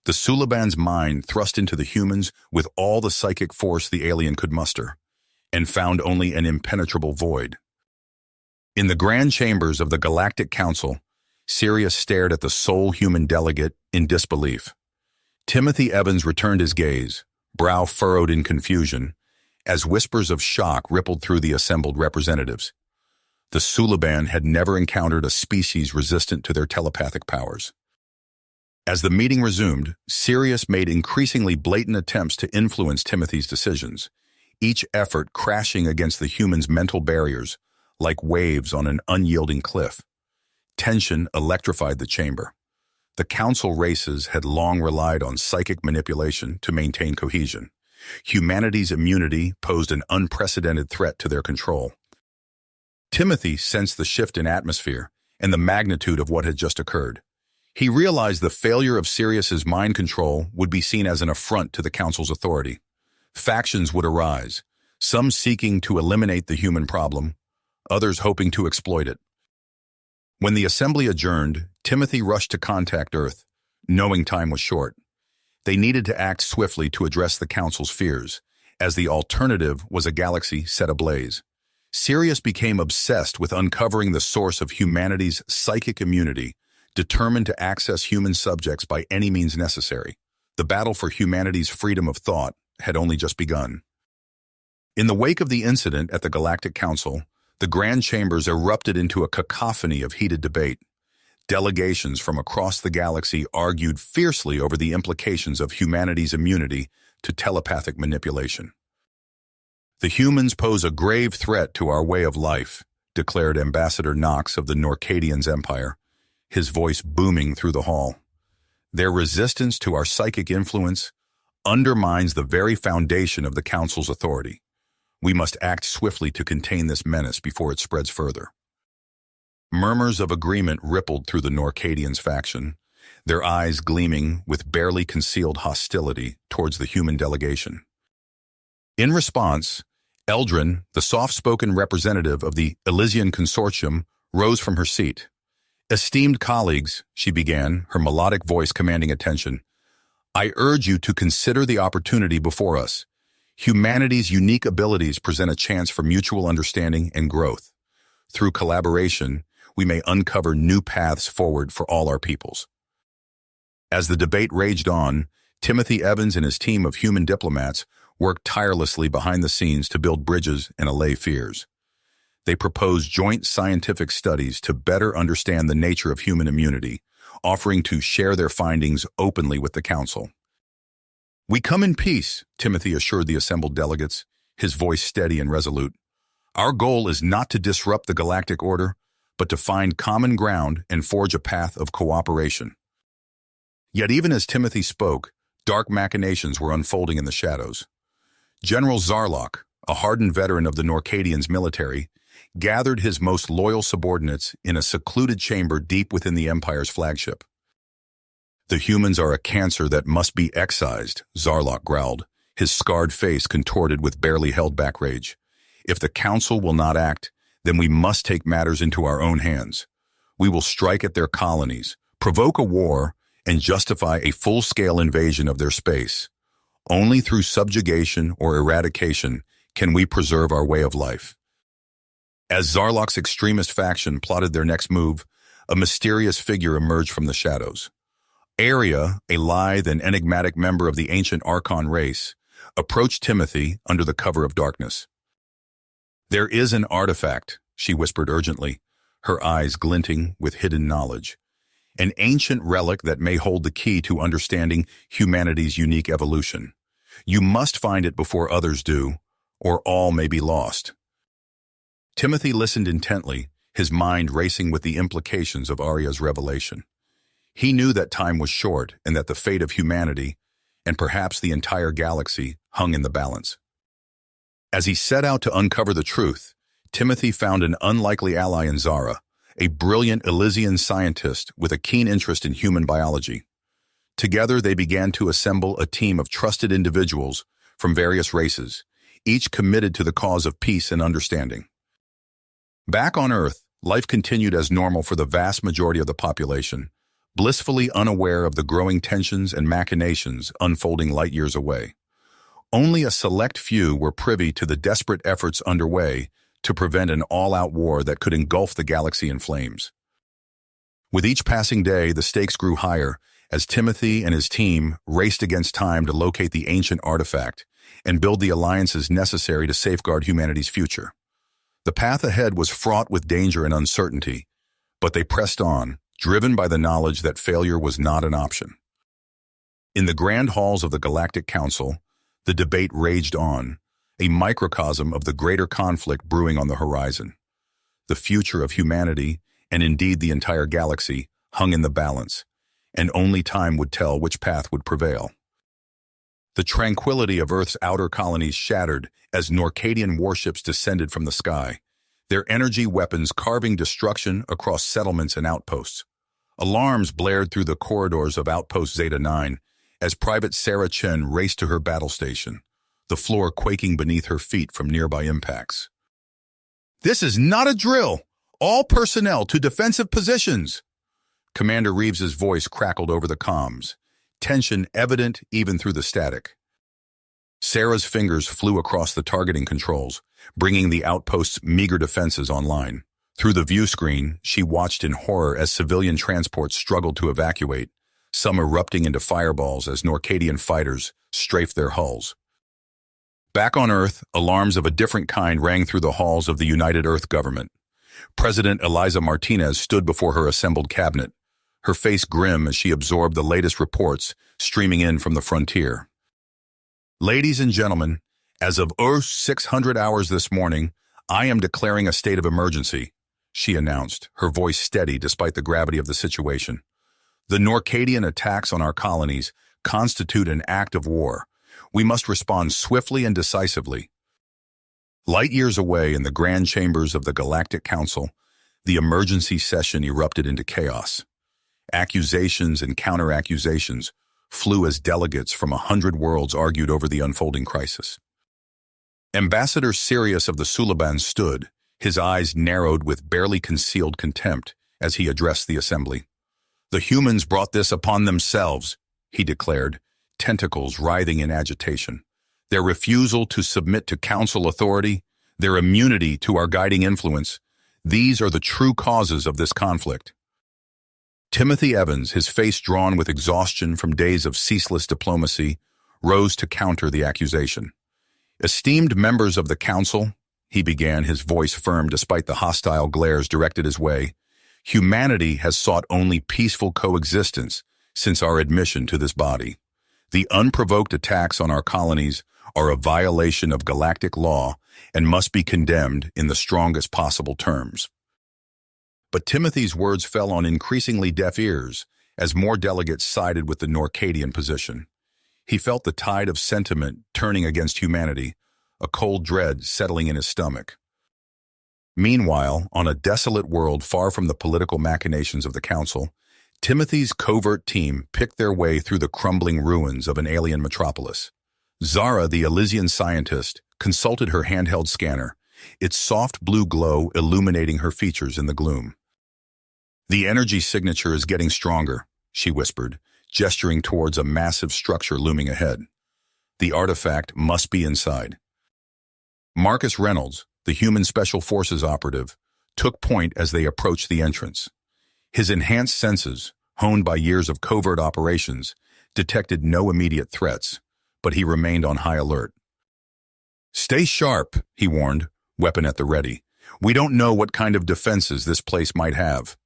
The Suliban's mind thrust into the humans with all the psychic force the alien could muster, and found only an impenetrable void. In the grand chambers of the Galactic Council, Sirius stared at the sole human delegate in disbelief. Timothy Evans returned his gaze, brow furrowed in confusion, as whispers of shock rippled through the assembled representatives. The Suliban had never encountered a species resistant to their telepathic powers. As the meeting resumed, Sirius made increasingly blatant attempts to influence Timothy's decisions, each effort crashing against the human's mental barriers like waves on an unyielding cliff. Tension electrified the chamber. The council races had long relied on psychic manipulation to maintain cohesion. Humanity's immunity posed an unprecedented threat to their control. Timothy sensed the shift in atmosphere and the magnitude of what had just occurred. He realized the failure of Sirius's mind control would be seen as an affront to the council's authority. Factions would arise, some seeking to eliminate the human problem, others hoping to exploit it. When the assembly adjourned, Timothy rushed to contact Earth, knowing time was short. They needed to act swiftly to address the council's fears, as the alternative was a galaxy set ablaze. Sirius became obsessed with uncovering the source of humanity's psychic immunity, determined to access human subjects by any means necessary. The battle for humanity's freedom of thought had only just begun. In the wake of the incident at the Galactic Council, the grand chambers erupted into a cacophony of heated debate. Delegations from across the galaxy argued fiercely over the implications of humanity's immunity to telepathic manipulation. "The humans pose a grave threat to our way of life," declared Ambassador Knox of the Norcadians Empire, his voice booming through the hall. "Their resistance to our psychic influence undermines the very foundation of the Council's authority. We must act swiftly to contain this menace before it spreads further." Murmurs of agreement rippled through the Norcadians faction, their eyes gleaming with barely concealed hostility towards the human delegation. In response, Eldrin, the soft-spoken representative of the Elysian Consortium, rose from her seat. "Esteemed colleagues," she began, her melodic voice commanding attention, "I urge you to consider the opportunity before us. Humanity's unique abilities present a chance for mutual understanding and growth. Through collaboration, we may uncover new paths forward for all our peoples." As the debate raged on, Timothy Evans and his team of human diplomats worked tirelessly behind the scenes to build bridges and allay fears. They proposed joint scientific studies to better understand the nature of human immunity, offering to share their findings openly with the Council. "We come in peace," Timothy assured the assembled delegates, his voice steady and resolute. "Our goal is not to disrupt the galactic order, but to find common ground and forge a path of cooperation." Yet even as Timothy spoke, dark machinations were unfolding in the shadows. General Zarlok, a hardened veteran of the Norcadians military, gathered his most loyal subordinates in a secluded chamber deep within the Empire's flagship. "The humans are a cancer that must be excised," Zarlok growled, his scarred face contorted with barely held back rage. "If the Council will not act, then we must take matters into our own hands. We will strike at their colonies, provoke a war, and justify a full-scale invasion of their space. Only through subjugation or eradication can we preserve our way of life." As Zarlok's extremist faction plotted their next move, a mysterious figure emerged from the shadows. Aria, a lithe and enigmatic member of the ancient Archon race, approached Timothy under the cover of darkness. "There is an artifact," she whispered urgently, her eyes glinting with hidden knowledge. "An ancient relic that may hold the key to understanding humanity's unique evolution. You must find it before others do, or all may be lost." Timothy listened intently, his mind racing with the implications of Aria's revelation. He knew that time was short and that the fate of humanity, and perhaps the entire galaxy, hung in the balance. As he set out to uncover the truth, Timothy found an unlikely ally in Zara, a brilliant Elysian scientist with a keen interest in human biology. Together, they began to assemble a team of trusted individuals from various races, each committed to the cause of peace and understanding. Back on Earth, life continued as normal for the vast majority of the population, blissfully unaware of the growing tensions and machinations unfolding light years away. Only a select few were privy to the desperate efforts underway to prevent an all-out war that could engulf the galaxy in flames. With each passing day, the stakes grew higher as Timothy and his team raced against time to locate the ancient artifact and build the alliances necessary to safeguard humanity's future. The path ahead was fraught with danger and uncertainty, but they pressed on, driven by the knowledge that failure was not an option. In the grand halls of the Galactic Council, the debate raged on, a microcosm of the greater conflict brewing on the horizon. The future of humanity, and indeed the entire galaxy, hung in the balance, and only time would tell which path would prevail. The tranquility of Earth's outer colonies shattered as Norcadian warships descended from the sky, their energy weapons carving destruction across settlements and outposts. Alarms blared through the corridors of Outpost Zeta 9 as Private Sarah Chen raced to her battle station, the floor quaking beneath her feet from nearby impacts. "This is not a drill! All personnel to defensive positions!" Commander Reeves's voice crackled over the comms, tension evident even through the static. Sarah's fingers flew across the targeting controls, bringing the outpost's meager defenses online. Through the view screen, she watched in horror as civilian transports struggled to evacuate, some erupting into fireballs as Norcadian fighters strafed their hulls. Back on Earth, alarms of a different kind rang through the halls of the United Earth government. President Eliza Martinez stood before her assembled cabinet, her face grim as she absorbed the latest reports streaming in from the frontier. "Ladies and gentlemen, as of Earth's 600 hours this morning, I am declaring a state of emergency," she announced, her voice steady despite the gravity of the situation. "The Norcadian attacks on our colonies constitute an act of war. We must respond swiftly and decisively." Light years away in the grand chambers of the Galactic Council, the emergency session erupted into chaos. Accusations and counter-accusations flew as delegates from 100 worlds argued over the unfolding crisis. Ambassador Sirius of the Suliban stood, his eyes narrowed with barely concealed contempt as he addressed the assembly. "The humans brought this upon themselves," he declared, tentacles writhing in agitation. "Their refusal to submit to council authority, their immunity to our guiding influence, these are the true causes of this conflict." Timothy Evans, his face drawn with exhaustion from days of ceaseless diplomacy, rose to counter the accusation. "Esteemed members of the council," he began, his voice firm despite the hostile glares directed his way, "humanity has sought only peaceful coexistence since our admission to this body. The unprovoked attacks on our colonies are a violation of galactic law and must be condemned in the strongest possible terms." But Timothy's words fell on increasingly deaf ears as more delegates sided with the Norcadian position. He felt the tide of sentiment turning against humanity, a cold dread settling in his stomach. Meanwhile, on a desolate world far from the political machinations of the council, Timothy's covert team picked their way through the crumbling ruins of an alien metropolis. Zara, the Elysian scientist, consulted her handheld scanner, its soft blue glow illuminating her features in the gloom. "The energy signature is getting stronger," she whispered, gesturing towards a massive structure looming ahead. "The artifact must be inside." Marcus Reynolds, the human special forces operative, took point as they approached the entrance. His enhanced senses, honed by years of covert operations, detected no immediate threats, but he remained on high alert. "Stay sharp," he warned, weapon at the ready. "We don't know what kind of defenses this place might have."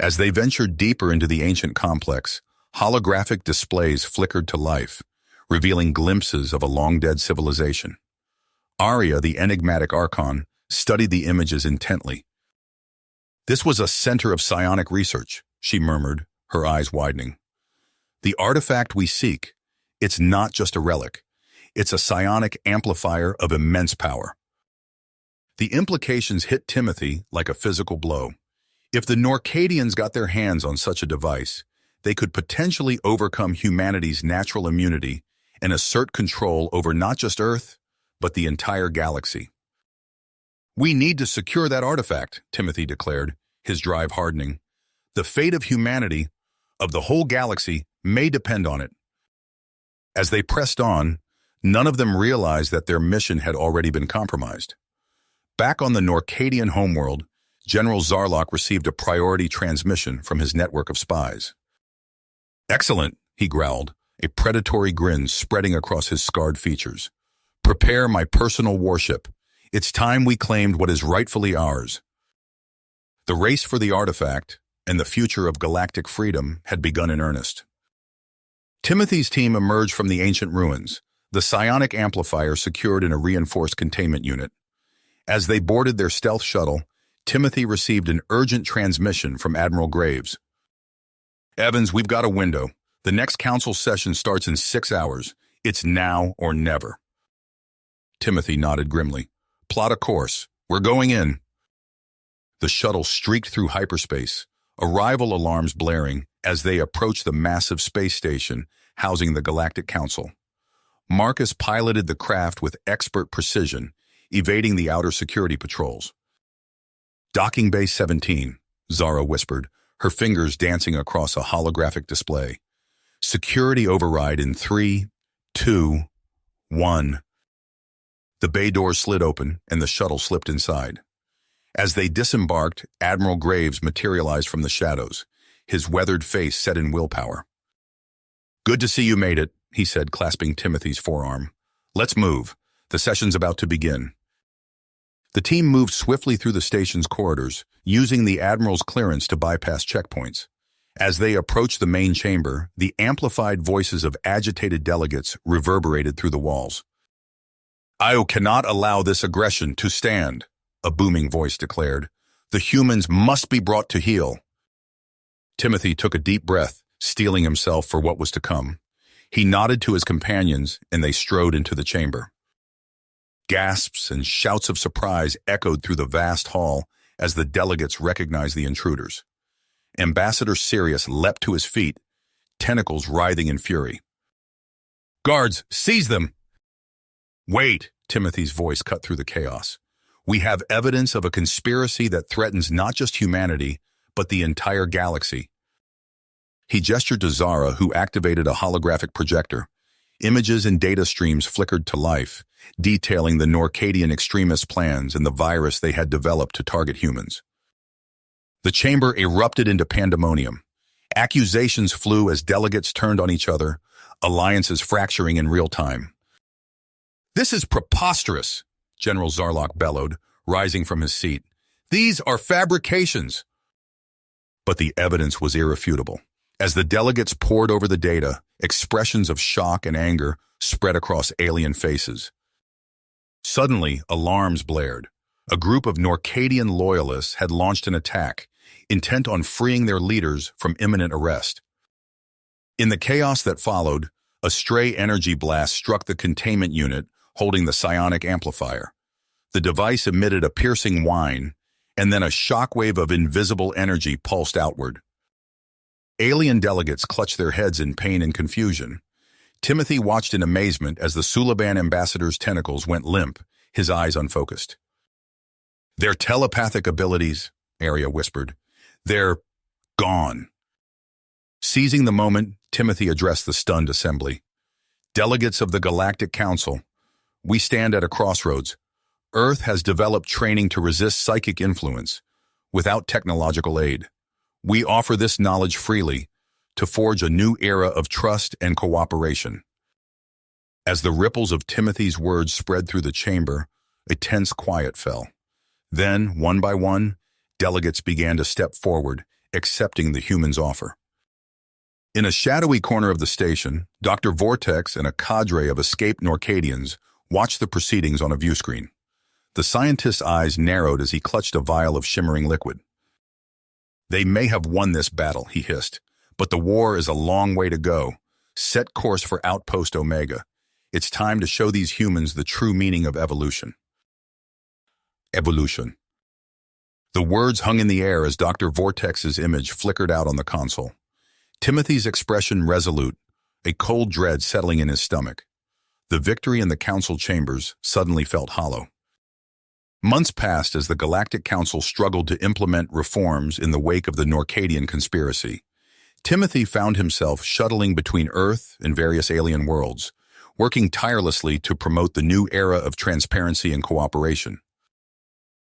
As they ventured deeper into the ancient complex, holographic displays flickered to life, revealing glimpses of a long-dead civilization. Arya, the enigmatic Archon, studied the images intently. "This was a center of psionic research," she murmured, her eyes widening. "The artifact we seek, it's not just a relic. It's a psionic amplifier of immense power." The implications hit Timothy like a physical blow. If the Norcadians got their hands on such a device, they could potentially overcome humanity's natural immunity and assert control over not just Earth, but the entire galaxy. "We need to secure that artifact," Timothy declared, his drive hardening. "The fate of humanity of the whole galaxy may depend on it. As they pressed on, none of them realized that their mission had already been compromised. Back on the Norcadian homeworld, General Zarlok received a priority transmission from his network of spies. "Excellent," he growled, a predatory grin spreading across his scarred features. "Prepare my personal warship. It's time we claimed what is rightfully ours." The race for the artifact and the future of galactic freedom had begun in earnest. Timothy's team emerged from the ancient ruins, the psionic amplifier secured in a reinforced containment unit. As they boarded their stealth shuttle, Timothy received an urgent transmission from Admiral Graves. "Evans, we've got a window. The next council session starts in 6 hours. It's now or never." Timothy nodded grimly. "Plot a course. We're going in." The shuttle streaked through hyperspace, arrival alarms blaring as they approached the massive space station housing the Galactic Council. Marcus piloted the craft with expert precision, evading the outer security patrols. "Docking Bay 17, Zara whispered, her fingers dancing across a holographic display. "Security override in 3, 2, 1. The bay doors slid open and the shuttle slipped inside. As they disembarked, Admiral Graves materialized from the shadows, his weathered face set in willpower. "Good to see you made it," he said, clasping Timothy's forearm. "Let's move. The session's about to begin." The team moved swiftly through the station's corridors, using the Admiral's clearance to bypass checkpoints. As they approached the main chamber, the amplified voices of agitated delegates reverberated through the walls. "I cannot allow this aggression to stand," a booming voice declared. "The humans must be brought to heel." Timothy took a deep breath, steeling himself for what was to come. He nodded to his companions, and they strode into the chamber. Gasps and shouts of surprise echoed through the vast hall as the delegates recognized the intruders. Ambassador Sirius leapt to his feet, tentacles writhing in fury. "Guards, seize them!" "Wait," Timothy's voice cut through the chaos. "We have evidence of a conspiracy that threatens not just humanity, but the entire galaxy." He gestured to Zara, who activated a holographic projector. Images and data streams flickered to life, detailing the Norcadian extremist plans and the virus they had developed to target humans. The chamber erupted into pandemonium. Accusations flew as delegates turned on each other, alliances fracturing in real time. "This is preposterous," General Zarlok bellowed, rising from his seat. "These are fabrications." But the evidence was irrefutable. As the delegates pored over the data, expressions of shock and anger spread across alien faces. Suddenly, alarms blared. A group of Norcadian loyalists had launched an attack, intent on freeing their leaders from imminent arrest. In the chaos that followed, a stray energy blast struck the containment unit holding the psionic amplifier. The device emitted a piercing whine, and then a shockwave of invisible energy pulsed outward. Alien delegates clutched their heads in pain and confusion. Timothy watched in amazement as the Sulaban ambassador's tentacles went limp, his eyes unfocused. "Their telepathic abilities," Arya whispered. "They're gone." Seizing the moment, Timothy addressed the stunned assembly. "Delegates of the Galactic Council, we stand at a crossroads. Earth has developed training to resist psychic influence without technological aid. We offer this knowledge freely to forge a new era of trust and cooperation." As the ripples of Timothy's words spread through the chamber, a tense quiet fell. Then, one by one, delegates began to step forward, accepting the human's offer. In a shadowy corner of the station, Dr. Vortex and a cadre of escaped Norcadians watched the proceedings on a viewscreen. The scientist's eyes narrowed as he clutched a vial of shimmering liquid. "They may have won this battle," he hissed, "but the war is a long way to go. Set course for Outpost Omega. It's time to show these humans the true meaning of evolution." Evolution. The words hung in the air as Dr. Vortex's image flickered out on the console. Timothy's expression resolute, a cold dread settling in his stomach. The victory in the council chambers suddenly felt hollow. Months passed as the Galactic Council struggled to implement reforms in the wake of the Norcadian conspiracy. Timothy found himself shuttling between Earth and various alien worlds, working tirelessly to promote the new era of transparency and cooperation.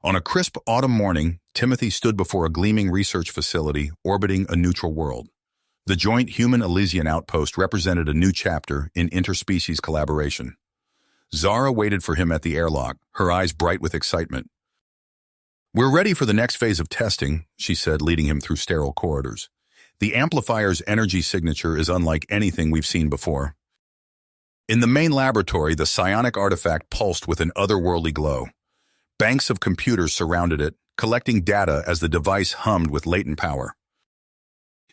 On a crisp autumn morning, Timothy stood before a gleaming research facility orbiting a neutral world. The joint human-Elysian outpost represented a new chapter in interspecies collaboration. Zara waited for him at the airlock, her eyes bright with excitement. "We're ready for the next phase of testing," she said, leading him through sterile corridors. "The amplifier's energy signature is unlike anything we've seen before." In the main laboratory, the psionic artifact pulsed with an otherworldly glow. Banks of computers surrounded it, collecting data as the device hummed with latent power.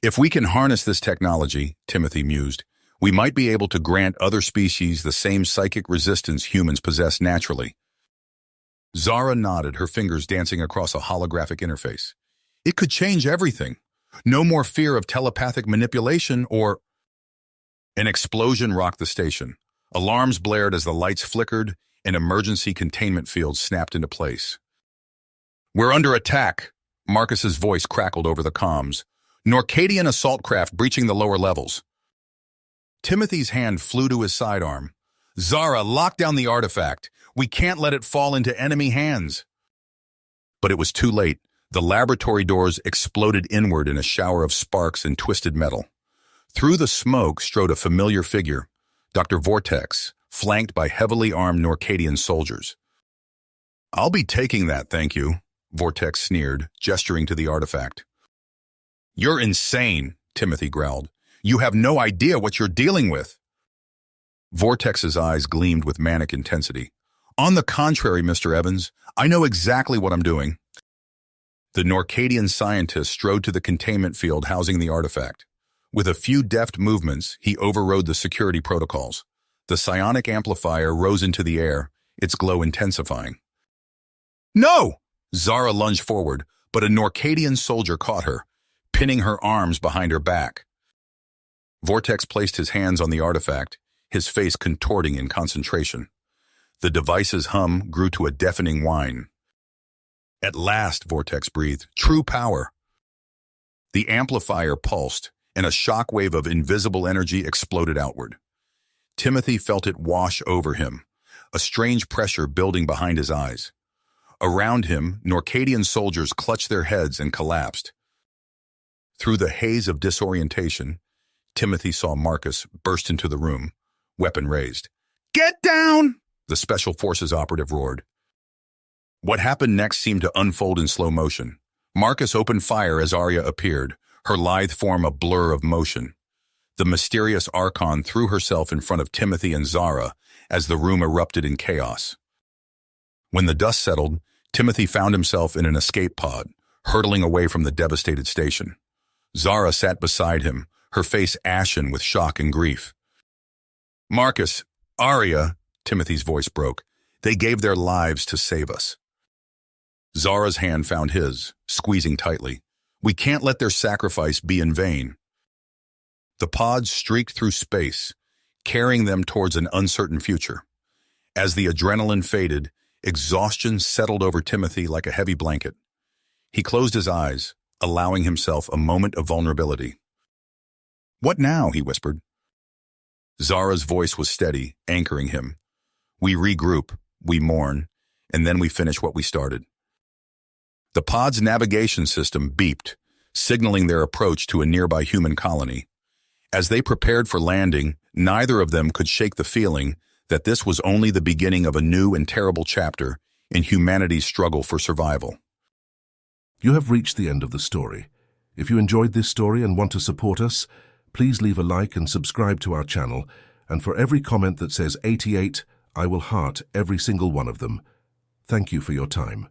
"If we can harness this technology," Timothy mused, "we might be able to grant other species the same psychic resistance humans possess naturally." Zara nodded, her fingers dancing across a holographic interface. "It could change everything. No more fear of telepathic manipulation or—" An explosion rocked the station. Alarms blared as the lights flickered and emergency containment fields snapped into place. "We're under attack," Marcus's voice crackled over the comms. "Norcadian assault craft breaching the lower levels." Timothy's hand flew to his sidearm. "Zara, lock down the artifact. We can't let it fall into enemy hands." But it was too late. The laboratory doors exploded inward in a shower of sparks and twisted metal. Through the smoke strode a familiar figure, Dr. Vortex, flanked by heavily armed Norcadian soldiers. "I'll be taking that, thank you," Vortex sneered, gesturing to the artifact. "You're insane," Timothy growled. "You have no idea what you're dealing with." Vortex's eyes gleamed with manic intensity. "On the contrary, Mr. Evans, I know exactly what I'm doing." The Norcadian scientist strode to the containment field housing the artifact. With a few deft movements, he overrode the security protocols. The psionic amplifier rose into the air, its glow intensifying. "No!" Zara lunged forward, but a Norcadian soldier caught her, pinning her arms behind her back. Vortex placed his hands on the artifact, his face contorting in concentration. The device's hum grew to a deafening whine. "At last," Vortex breathed, "true power." The amplifier pulsed, and a shockwave of invisible energy exploded outward. Timothy felt it wash over him, a strange pressure building behind his eyes. Around him, Norcadian soldiers clutched their heads and collapsed. Through the haze of disorientation, Timothy saw Marcus burst into the room, weapon raised. "Get down!" the Special Forces operative roared. What happened next seemed to unfold in slow motion. Marcus opened fire as Arya appeared, her lithe form a blur of motion. The mysterious Archon threw herself in front of Timothy and Zara as the room erupted in chaos. When the dust settled, Timothy found himself in an escape pod, hurtling away from the devastated station. Zara sat beside him, her face ashen with shock and grief. "Marcus, Arya," Timothy's voice broke, "they gave their lives to save us." Zara's hand found his, squeezing tightly. "We can't let their sacrifice be in vain." The pods streaked through space, carrying them towards an uncertain future. As the adrenaline faded, exhaustion settled over Timothy like a heavy blanket. He closed his eyes, allowing himself a moment of vulnerability. "What now?" he whispered. Zara's voice was steady, anchoring him. "We regroup, we mourn, and then we finish what we started." The pod's navigation system beeped, signaling their approach to a nearby human colony. As they prepared for landing, neither of them could shake the feeling that this was only the beginning of a new and terrible chapter in humanity's struggle for survival. You have reached the end of the story. If you enjoyed this story and want to support us, please leave a like and subscribe to our channel, and for every comment that says 88, I will heart every single one of them. Thank you for your time.